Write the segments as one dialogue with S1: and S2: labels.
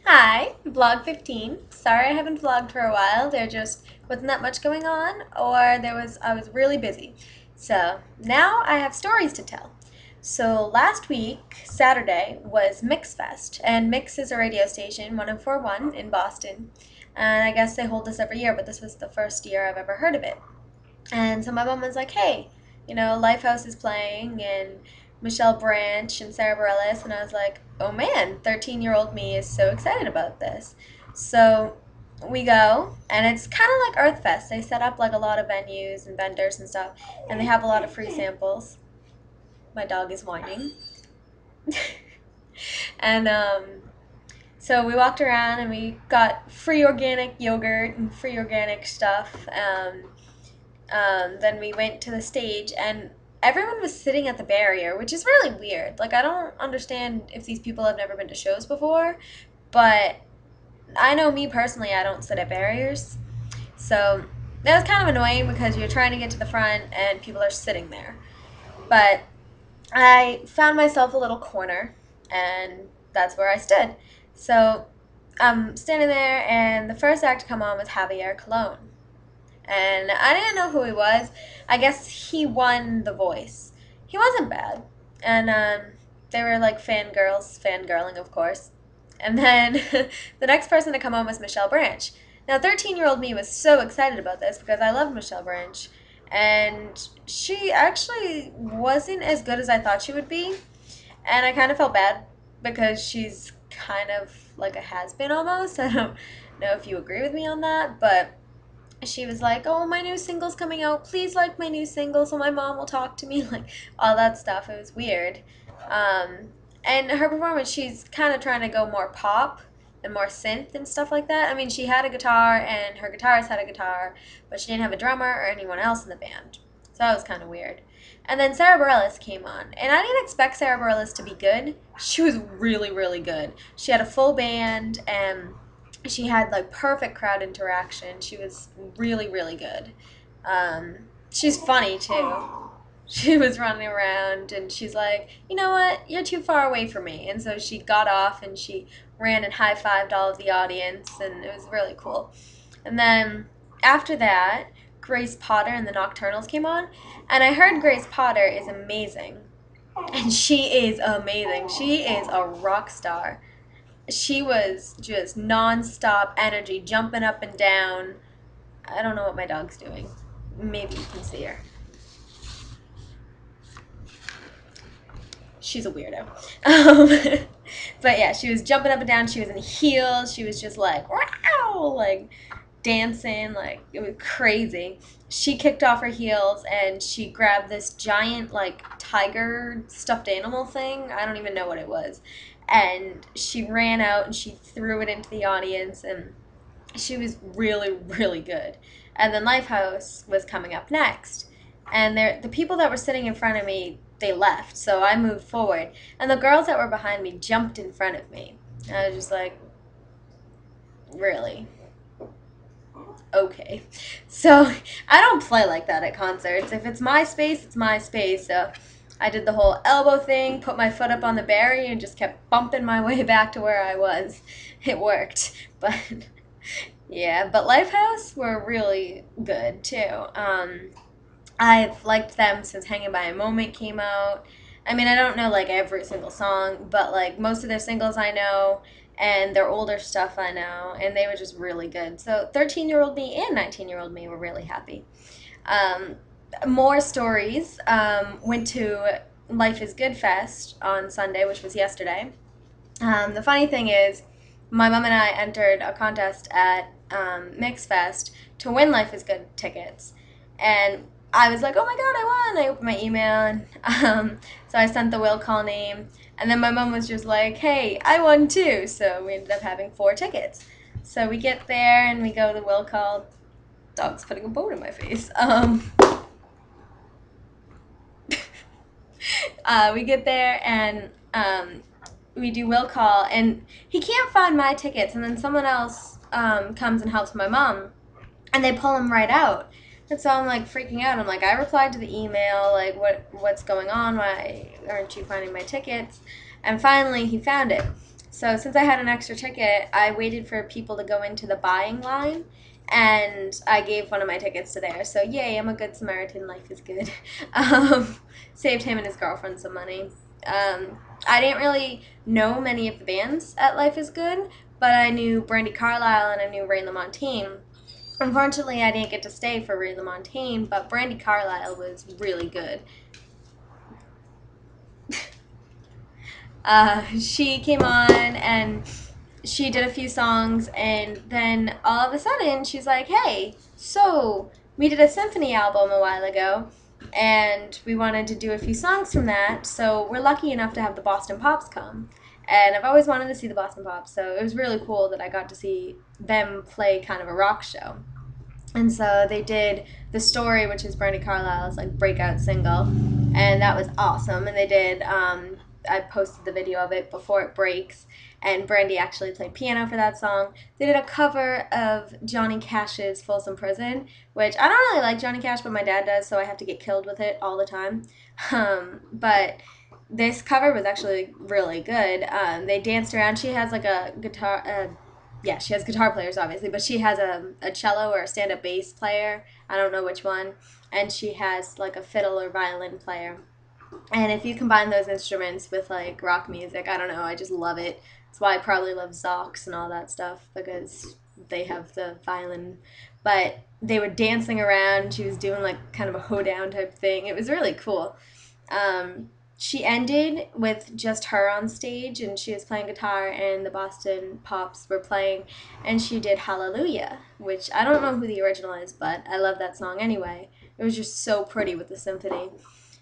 S1: Hi, vlog 15. Sorry I haven't vlogged for a while. There just wasn't that much going on, or I was really busy. So now I have stories to tell. So last week, Saturday, was Mixfest, and Mix is a radio station, 1041 in Boston. And I guess they hold this every year, but this was the first year I've ever heard of it. And so my mom was like, hey, Lifehouse is playing and Michelle Branch and Sarah Bareilles. And I was like, oh man, 13-year-old me is so excited about this. So we go, and it's kind of like Earth Fest. They set up like a lot of venues and vendors and stuff, and they have a lot of free samples. My dog is whining. And so we walked around and we got free organic yogurt and free organic stuff. Then we went to the stage, and everyone was sitting at the barrier, which is really weird. Like, I don't understand if these people have never been to shows before, but I know me personally, I don't sit at barriers. So that was kind of annoying because you're trying to get to the front and people are sitting there. But I found myself a little corner, and that's where I stood. So I'm standing there, and the first act to come on was Javier Colon, and I didn't know who he was. I guess he won The Voice. He wasn't bad, and they were like fangirling, of course. And then the next person to come on was Michelle Branch. Now, 13-year-old me was so excited about this because I love Michelle Branch, and she actually wasn't as good as I thought she would be, and I kind of felt bad because she's kind of like a has-been almost. I don't know if you agree with me on that, but she was like, "Oh, my new single's coming out. Please like my new single so my mom will talk to me." Like all that stuff. It was weird. Um, and her performance, she's kind of trying to go more pop and more synth and stuff like that. I mean, she had a guitar and her guitarist had a guitar, but she didn't have a drummer or anyone else in the band. So that was kind of weird. And then Sarah Bareilles came on, and I didn't expect Sarah Bareilles to be good. She was really, really good. She had a full band, and she had like perfect crowd interaction. She was really, really good. She's funny too. She was running around and she's like, you know what? You're too far away from me. And so she got off and she ran and high fived all of the audience, and it was really cool. And then after that, Grace Potter and the Nocturnals came on, and I heard Grace Potter is amazing. And she is amazing. She is a rock star. She was just nonstop energy, jumping up and down. I don't know what my dog's doing. Maybe you can see her. She's a weirdo. But yeah, she was jumping up and down. She was in heels. She was just like, wow, like dancing. Like, it was crazy. She kicked off her heels and she grabbed this giant, like, tiger stuffed animal thing. I don't even know what it was. And she ran out and she threw it into the audience, and she was really, really good. And then Lifehouse was coming up next. And the people that were sitting in front of me, they left. So I moved forward. And the girls that were behind me jumped in front of me. And I was just like, really? Okay. So I don't play like that at concerts. If it's my space, it's my space. So I did the whole elbow thing, put my foot up on the barrier, and just kept bumping my way back to where I was. It worked. But yeah, but Lifehouse were really good too. I've liked them since Hanging by a Moment came out. I mean, I don't know like every single song, but like most of their singles I know, and their older stuff I know, and they were just really good. So 13-year-old me and 19-year-old me were really happy. Um, More stories. Went to Life is Good Fest on Sunday, which was yesterday. The funny thing is, my mom and I entered a contest at Mixfest to win Life is Good tickets. And I was like, oh my god, I won! I opened my email, and so I sent the will call name. And then my mom was just like, hey, I won too! So we ended up having 4 tickets. So we get there, and we go to the will call. Dog's putting a bone in my face. We get there, and we do will call, and he can't find my tickets, and then someone else comes and helps my mom, and they pull him right out. And so I'm like freaking out. I'm like, I replied to the email, like, what's going on? Why aren't you finding my tickets? And finally he found it. So since I had an extra ticket, I waited for people to go into the buying line, and I gave one of my tickets to there. So yay, I'm a good Samaritan. Life is good. Um, Saved him and his girlfriend some money. I didn't really know many of the bands at Life is Good, but I knew Brandy Carlisle and I knew Ray LaMontagne. Unfortunately, I didn't get to stay for Ray LaMontagne, but Brandy Carlisle was really good. She came on and she did a few songs, and then all of a sudden she's like, "Hey, so we did a symphony album a while ago, and we wanted to do a few songs from that. So we're lucky enough to have the Boston Pops come." And I've always wanted to see the Boston Pops, so it was really cool that I got to see them play kind of a rock show. And so they did The Story, which is Brandy Carlisle's like breakout single, and that was awesome. And they did I posted the video of it, Before It Breaks, and Brandy actually played piano for that song. They did a cover of Johnny Cash's Folsom Prison, which I don't really like Johnny Cash, but my dad does, so I have to get killed with it all the time. But this cover was actually really good. They danced around. She has like a guitar. Yeah, she has guitar players obviously, but she has a cello or a stand-up bass player. I don't know which one, and she has like a fiddle or violin player. And if you combine those instruments with like rock music, I don't know, I just love it. That's why I probably love Zox and all that stuff because they have the violin. But they were dancing around. She was doing like kind of a hoedown type thing. It was really cool. She ended with just her on stage, and she was playing guitar, and the Boston Pops were playing, and she did Hallelujah, which I don't know who the original is, but I love that song anyway. It was just so pretty with the symphony.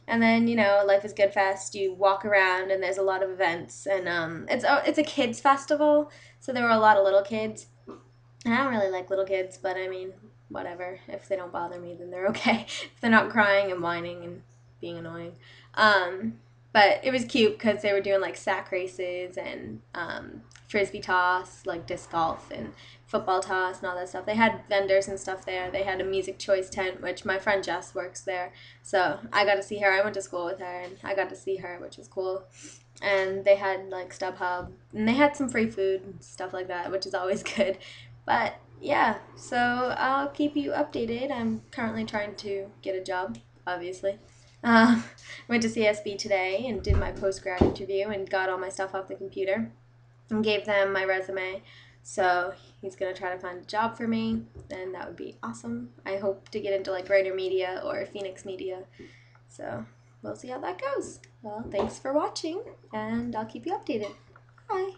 S1: And then Life is Good Fest. You walk around, and there's a lot of events, and it's a kids festival, so there were a lot of little kids. And I don't really like little kids, but I mean, whatever. If they don't bother me, then they're okay. If they're not crying and whining and being annoying. Um, but it was cute because they were doing like sack races and frisbee toss, like disc golf and football toss and all that stuff. They had vendors and stuff there. They had a music choice tent, which my friend Jess works there. So I got to see her. I went to school with her and I got to see her, which was cool. And they had like StubHub and they had some free food and stuff like that, which is always good. But yeah, so I'll keep you updated. I'm currently trying to get a job, obviously. Went to CSB today and did my post-grad interview and got all my stuff off the computer and gave them my resume. So he's going to try to find a job for me, and that would be awesome. I hope to get into like Writer Media or Phoenix Media. So we'll see how that goes. Well, thanks for watching, and I'll keep you updated. Bye.